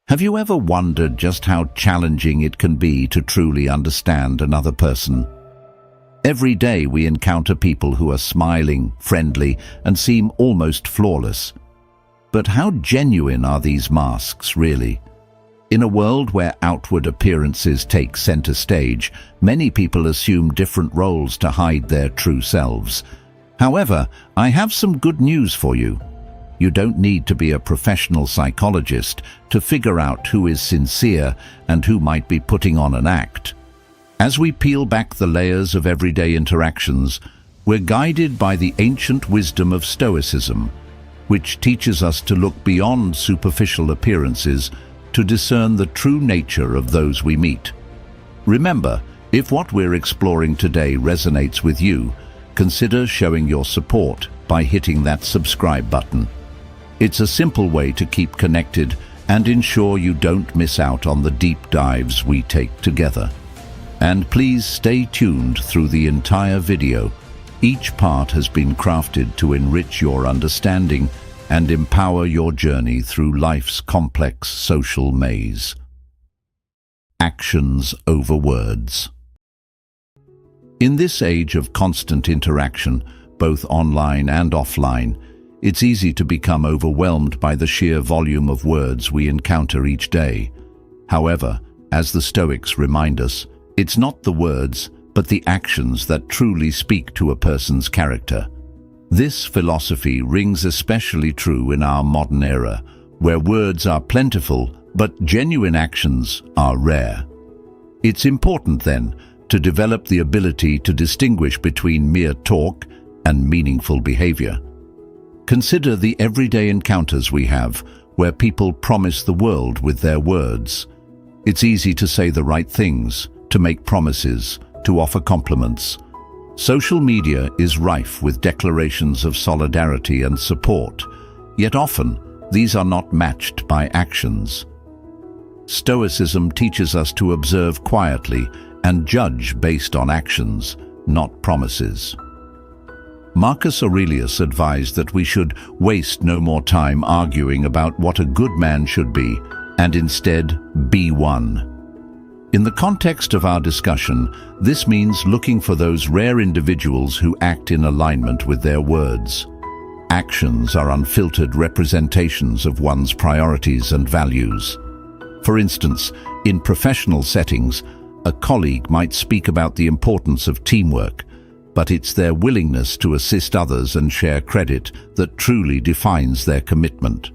Have you ever wondered just how challenging it can be to truly understand another person? Every day we encounter people who are smiling, friendly, and seem almost flawless. But how genuine are these masks, really? In a world where outward appearances take center stage, many people assume different roles to hide their true selves. However, I have some good news for you. You don't need to be a professional psychologist to figure out who is sincere and who might be putting on an act. As we peel back the layers of everyday interactions, we're guided by the ancient wisdom of Stoicism, which teaches us to look beyond superficial appearances to discern the true nature of those we meet. Remember, if what we're exploring today resonates with you, consider showing your support by hitting that subscribe button. It's a simple way to keep connected and ensure you don't miss out on the deep dives we take together. And please stay tuned through the entire video. Each part has been crafted to enrich your understanding and empower your journey through life's complex social maze. Actions over words. In this age of constant interaction, both online and offline, it's easy to become overwhelmed by the sheer volume of words we encounter each day. However, as the Stoics remind us, it's not the words, but the actions that truly speak to a person's character. This philosophy rings especially true in our modern era, where words are plentiful, but genuine actions are rare. It's important, then, to develop the ability to distinguish between mere talk and meaningful behavior. Consider the everyday encounters we have, where people promise the world with their words. It's easy to say the right things, to make promises, to offer compliments. Social media is rife with declarations of solidarity and support, yet often these are not matched by actions. Stoicism teaches us to observe quietly and judge based on actions, not promises. Marcus Aurelius advised that we should waste no more time arguing about what a good man should be, and instead be one. In the context of our discussion, this means looking for those rare individuals who act in alignment with their words. Actions are unfiltered representations of one's priorities and values. For instance, in professional settings, a colleague might speak about the importance of teamwork, but it's their willingness to assist others and share credit that truly defines their commitment.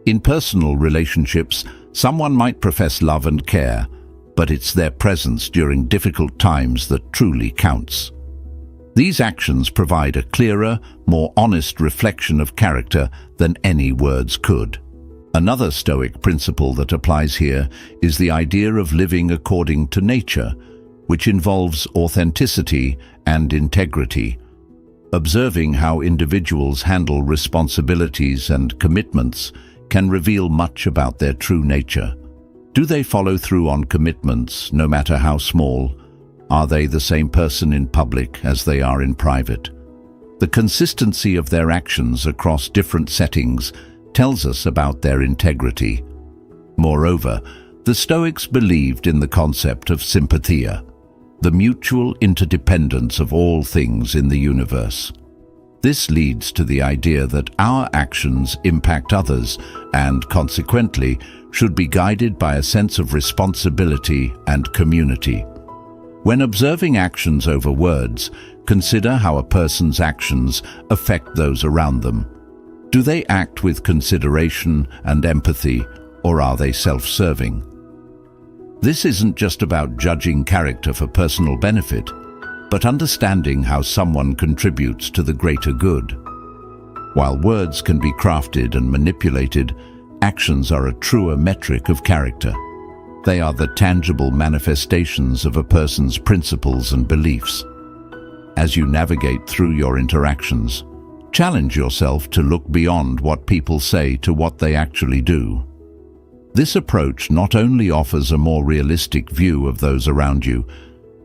In personal relationships, someone might profess love and care, but it's their presence during difficult times that truly counts. These actions provide a clearer, more honest reflection of character than any words could. Another Stoic principle that applies here is the idea of living according to nature, which involves authenticity and integrity. Observing how individuals handle responsibilities and commitments can reveal much about their true nature. Do they follow through on commitments, no matter how small? Are they the same person in public as they are in private? The consistency of their actions across different settings tells us about their integrity. Moreover, the Stoics believed in the concept of sympathia, the mutual interdependence of all things in the universe. This leads to the idea that our actions impact others and, consequently, should be guided by a sense of responsibility and community. When observing actions over words, consider how a person's actions affect those around them. Do they act with consideration and empathy, or are they self-serving? This isn't just about judging character for personal benefit, but understanding how someone contributes to the greater good. While words can be crafted and manipulated, actions are a truer metric of character. They are the tangible manifestations of a person's principles and beliefs. As you navigate through your interactions, challenge yourself to look beyond what people say to what they actually do. This approach not only offers a more realistic view of those around you,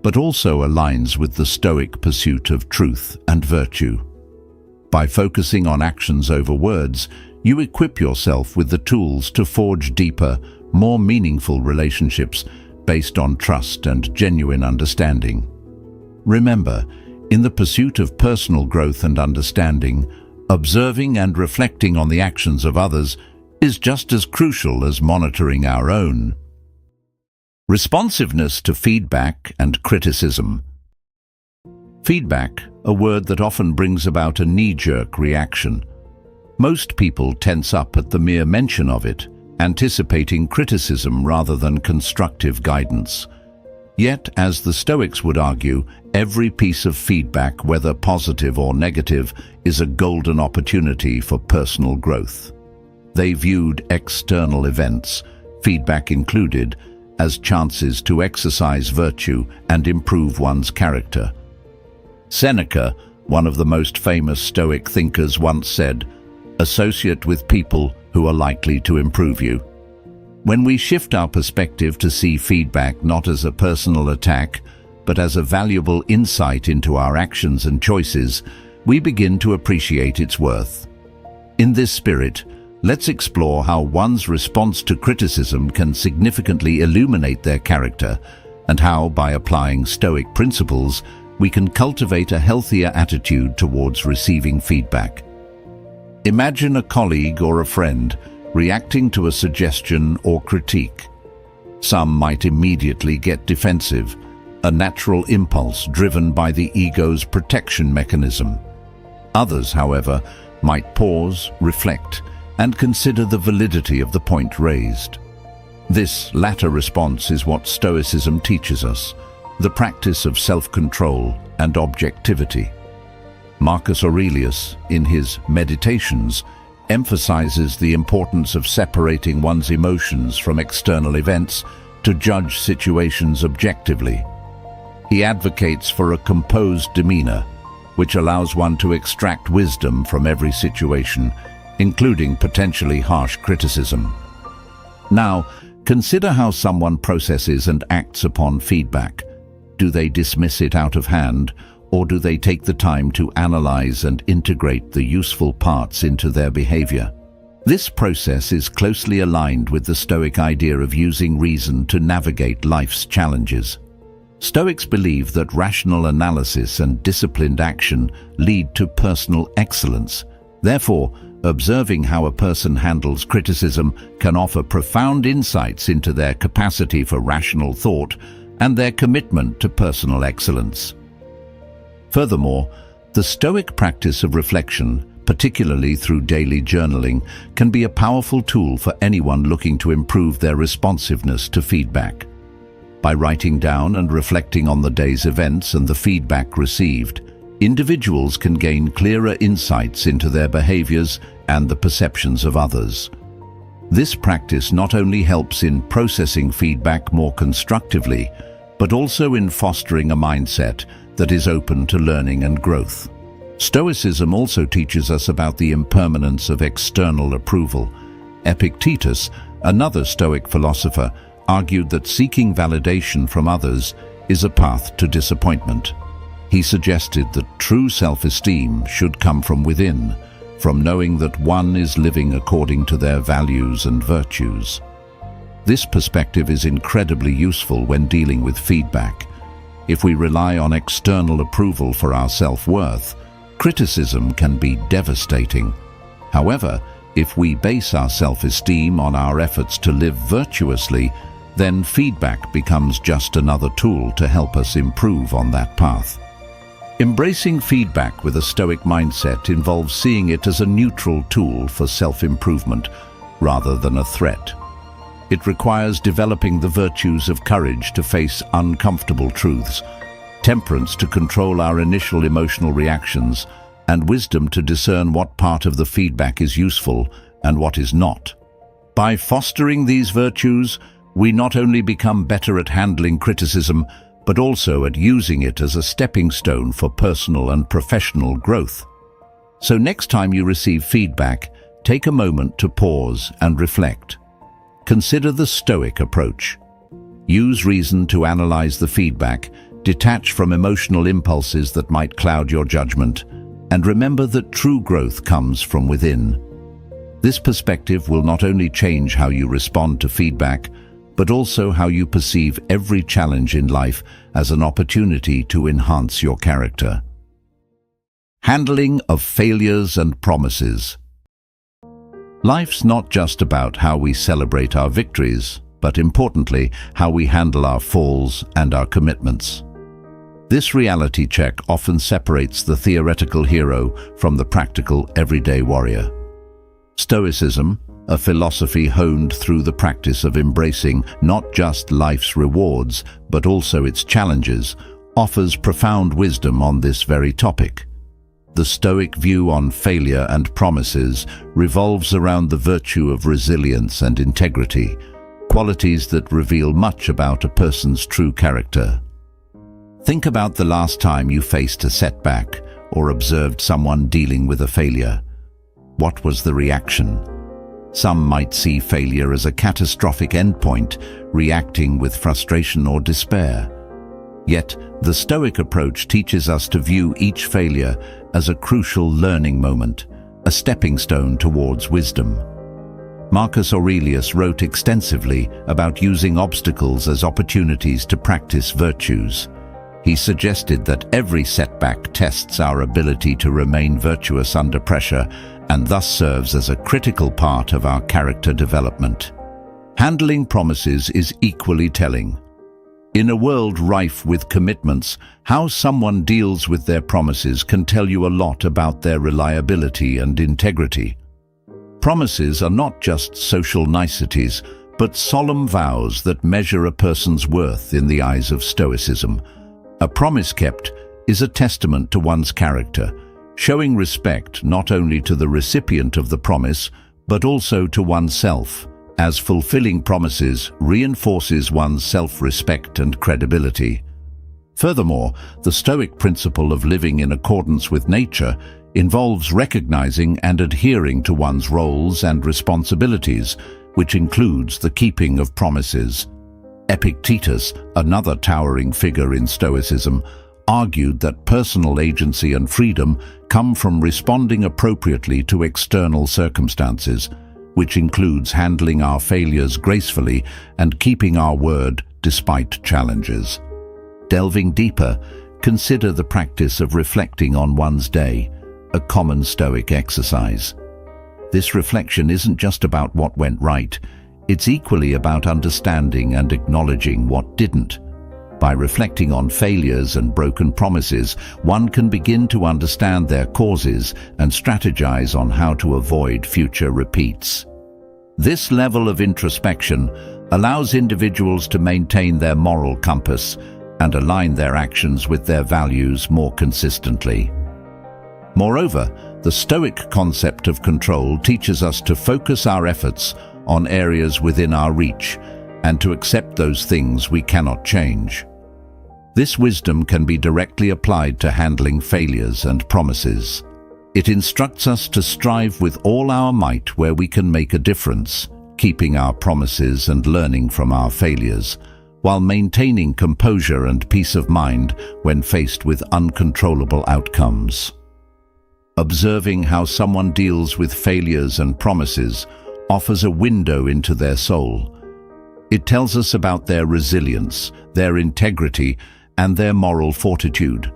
but also aligns with the Stoic pursuit of truth and virtue. By focusing on actions over words, you equip yourself with the tools to forge deeper, more meaningful relationships based on trust and genuine understanding. Remember, in the pursuit of personal growth and understanding, observing and reflecting on the actions of others is just as crucial as monitoring our own. Responsiveness to feedback and criticism. Feedback, a word that often brings about a knee-jerk reaction. Most people tense up at the mere mention of it, anticipating criticism rather than constructive guidance. Yet, as the Stoics would argue, every piece of feedback, whether positive or negative, is a golden opportunity for personal growth. They viewed external events, feedback included, as chances to exercise virtue and improve one's character. Seneca, one of the most famous Stoic thinkers, once said, "Associate with people who are likely to improve you." When we shift our perspective to see feedback not as a personal attack, but as a valuable insight into our actions and choices, we begin to appreciate its worth. In this spirit, let's explore how one's response to criticism can significantly illuminate their character, and how, by applying Stoic principles, we can cultivate a healthier attitude towards receiving feedback. Imagine a colleague or a friend reacting to a suggestion or critique. Some might immediately get defensive, a natural impulse driven by the ego's protection mechanism. Others, however, might pause, reflect, and consider the validity of the point raised. This latter response is what Stoicism teaches us, the practice of self-control and objectivity. Marcus Aurelius, in his Meditations, emphasizes the importance of separating one's emotions from external events to judge situations objectively. He advocates for a composed demeanor, which allows one to extract wisdom from every situation, including potentially harsh criticism. Now, consider how someone processes and acts upon feedback. Do they dismiss it out of hand, or do they take the time to analyze and integrate the useful parts into their behavior? This process is closely aligned with the Stoic idea of using reason to navigate life's challenges. Stoics believe that rational analysis and disciplined action lead to personal excellence. Therefore, observing how a person handles criticism can offer profound insights into their capacity for rational thought and their commitment to personal excellence. Furthermore, the Stoic practice of reflection, particularly through daily journaling, can be a powerful tool for anyone looking to improve their responsiveness to feedback. By writing down and reflecting on the day's events and the feedback received, individuals can gain clearer insights into their behaviors and the perceptions of others. This practice not only helps in processing feedback more constructively, but also in fostering a mindset that is open to learning and growth. Stoicism also teaches us about the impermanence of external approval. Epictetus, another Stoic philosopher, argued that seeking validation from others is a path to disappointment. He suggested that true self-esteem should come from within, from knowing that one is living according to their values and virtues. This perspective is incredibly useful when dealing with feedback. If we rely on external approval for our self-worth, criticism can be devastating. However, if we base our self-esteem on our efforts to live virtuously, then feedback becomes just another tool to help us improve on that path. Embracing feedback with a Stoic mindset involves seeing it as a neutral tool for self-improvement rather than a threat. It requires developing the virtues of courage to face uncomfortable truths, temperance to control our initial emotional reactions, and wisdom to discern what part of the feedback is useful and what is not. By fostering these virtues, we not only become better at handling criticism, but also at using it as a stepping stone for personal and professional growth. So next time you receive feedback, take a moment to pause and reflect. Consider the Stoic approach. Use reason to analyze the feedback, detach from emotional impulses that might cloud your judgment, and remember that true growth comes from within. This perspective will not only change how you respond to feedback, but also how you perceive every challenge in life as an opportunity to enhance your character. Handling of failures and promises. Life's not just about how we celebrate our victories, but importantly, how we handle our falls and our commitments. This reality check often separates the theoretical hero from the practical everyday warrior. Stoicism, a philosophy honed through the practice of embracing not just life's rewards, but also its challenges, offers profound wisdom on this very topic. The Stoic view on failure and promises revolves around the virtue of resilience and integrity, qualities that reveal much about a person's true character. Think about the last time you faced a setback or observed someone dealing with a failure. What was the reaction? Some might see failure as a catastrophic endpoint, reacting with frustration or despair. Yet, the Stoic approach teaches us to view each failure as a crucial learning moment, a stepping stone towards wisdom. Marcus Aurelius wrote extensively about using obstacles as opportunities to practice virtues. He suggested that every setback tests our ability to remain virtuous under pressure and thus serves as a critical part of our character development. Handling promises is equally telling. In a world rife with commitments, how someone deals with their promises can tell you a lot about their reliability and integrity. Promises are not just social niceties, but solemn vows that measure a person's worth in the eyes of Stoicism. A promise kept is a testament to one's character, showing respect not only to the recipient of the promise, but also to oneself, as fulfilling promises reinforces one's self-respect and credibility. Furthermore, the Stoic principle of living in accordance with nature involves recognizing and adhering to one's roles and responsibilities, which includes the keeping of promises. Epictetus, another towering figure in Stoicism, argued that personal agency and freedom come from responding appropriately to external circumstances, which includes handling our failures gracefully and keeping our word despite challenges. Delving deeper, consider the practice of reflecting on one's day, a common Stoic exercise. This reflection isn't just about what went right, it's equally about understanding and acknowledging what didn't. By reflecting on failures and broken promises, one can begin to understand their causes and strategize on how to avoid future repeats. This level of introspection allows individuals to maintain their moral compass and align their actions with their values more consistently. Moreover, the Stoic concept of control teaches us to focus our efforts on areas within our reach and to accept those things we cannot change. This wisdom can be directly applied to handling failures and promises. It instructs us to strive with all our might where we can make a difference, keeping our promises and learning from our failures, while maintaining composure and peace of mind when faced with uncontrollable outcomes. Observing how someone deals with failures and promises offers a window into their soul. It tells us about their resilience, their integrity, and their moral fortitude.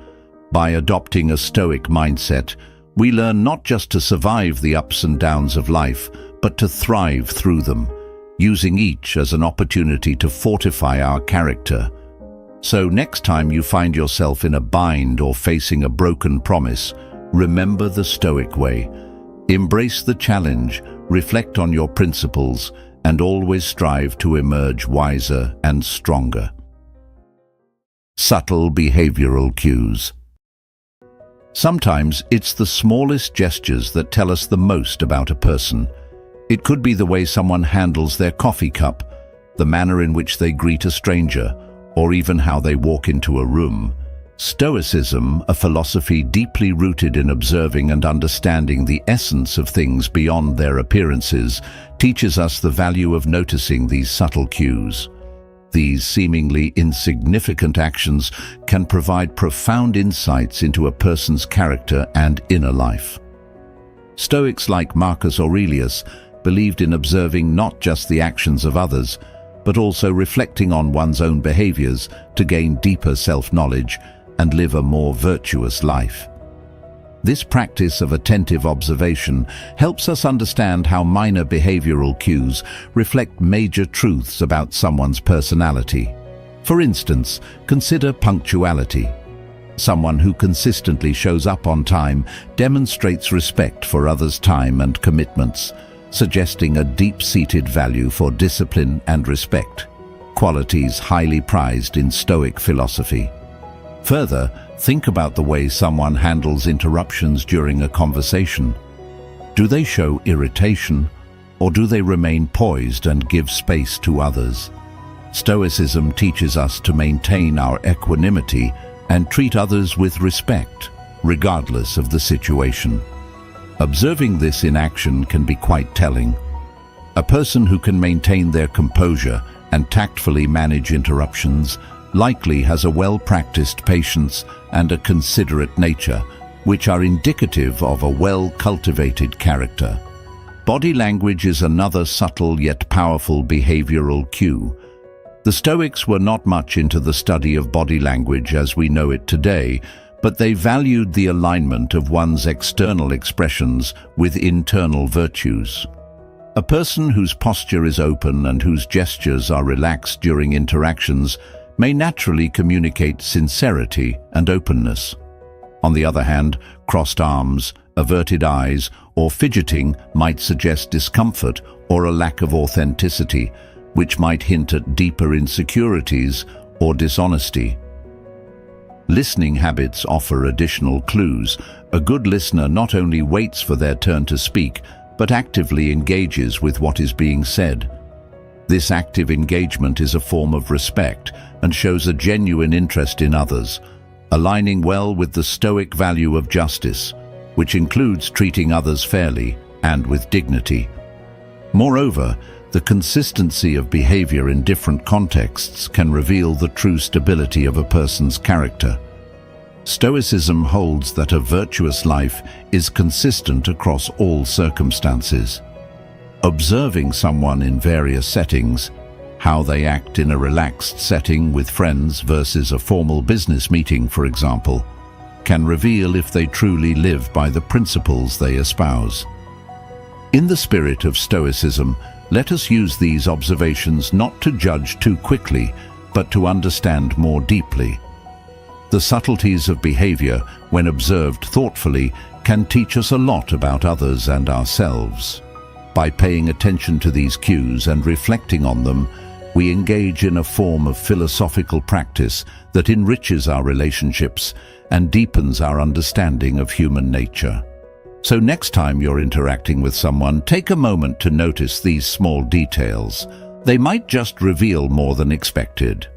By adopting a Stoic mindset, we learn not just to survive the ups and downs of life, but to thrive through them, using each as an opportunity to fortify our character. So next time you find yourself in a bind or facing a broken promise, remember the Stoic way. Embrace the challenge, reflect on your principles, and always strive to emerge wiser and stronger. Subtle behavioral cues. Sometimes it's the smallest gestures that tell us the most about a person. It could be the way someone handles their coffee cup, the manner in which they greet a stranger, or even how they walk into a room. Stoicism, a philosophy deeply rooted in observing and understanding the essence of things beyond their appearances, teaches us the value of noticing these subtle cues. These seemingly insignificant actions can provide profound insights into a person's character and inner life. Stoics like Marcus Aurelius believed in observing not just the actions of others, but also reflecting on one's own behaviors to gain deeper self-knowledge and live a more virtuous life. This practice of attentive observation helps us understand how minor behavioral cues reflect major truths about someone's personality. For instance, consider punctuality. Someone who consistently shows up on time demonstrates respect for others' time and commitments, suggesting a deep-seated value for discipline and respect, qualities highly prized in Stoic philosophy. Further, think about the way someone handles interruptions during a conversation. Do they show irritation, or do they remain poised and give space to others? Stoicism teaches us to maintain our equanimity and treat others with respect, regardless of the situation. Observing this in action can be quite telling. A person who can maintain their composure and tactfully manage interruptions likely has a well-practiced patience and a considerate nature, which are indicative of a well-cultivated character. Body language is another subtle yet powerful behavioral cue. The Stoics were not much into the study of body language as we know it today, but they valued the alignment of one's external expressions with internal virtues. A person whose posture is open and whose gestures are relaxed during interactions may naturally communicate sincerity and openness. On the other hand, crossed arms, averted eyes, or fidgeting might suggest discomfort or a lack of authenticity, which might hint at deeper insecurities or dishonesty. Listening habits offer additional clues. A good listener not only waits for their turn to speak, but actively engages with what is being said. This active engagement is a form of respect and shows a genuine interest in others, aligning well with the Stoic value of justice, which includes treating others fairly and with dignity. Moreover, the consistency of behavior in different contexts can reveal the true stability of a person's character. Stoicism holds that a virtuous life is consistent across all circumstances. Observing someone in various settings, how they act in a relaxed setting with friends versus a formal business meeting, for example, can reveal if they truly live by the principles they espouse. In the spirit of Stoicism, let us use these observations not to judge too quickly, but to understand more deeply. The subtleties of behavior, when observed thoughtfully, can teach us a lot about others and ourselves. By paying attention to these cues and reflecting on them, we engage in a form of philosophical practice that enriches our relationships and deepens our understanding of human nature. So next time you're interacting with someone, take a moment to notice these small details. They might just reveal more than expected.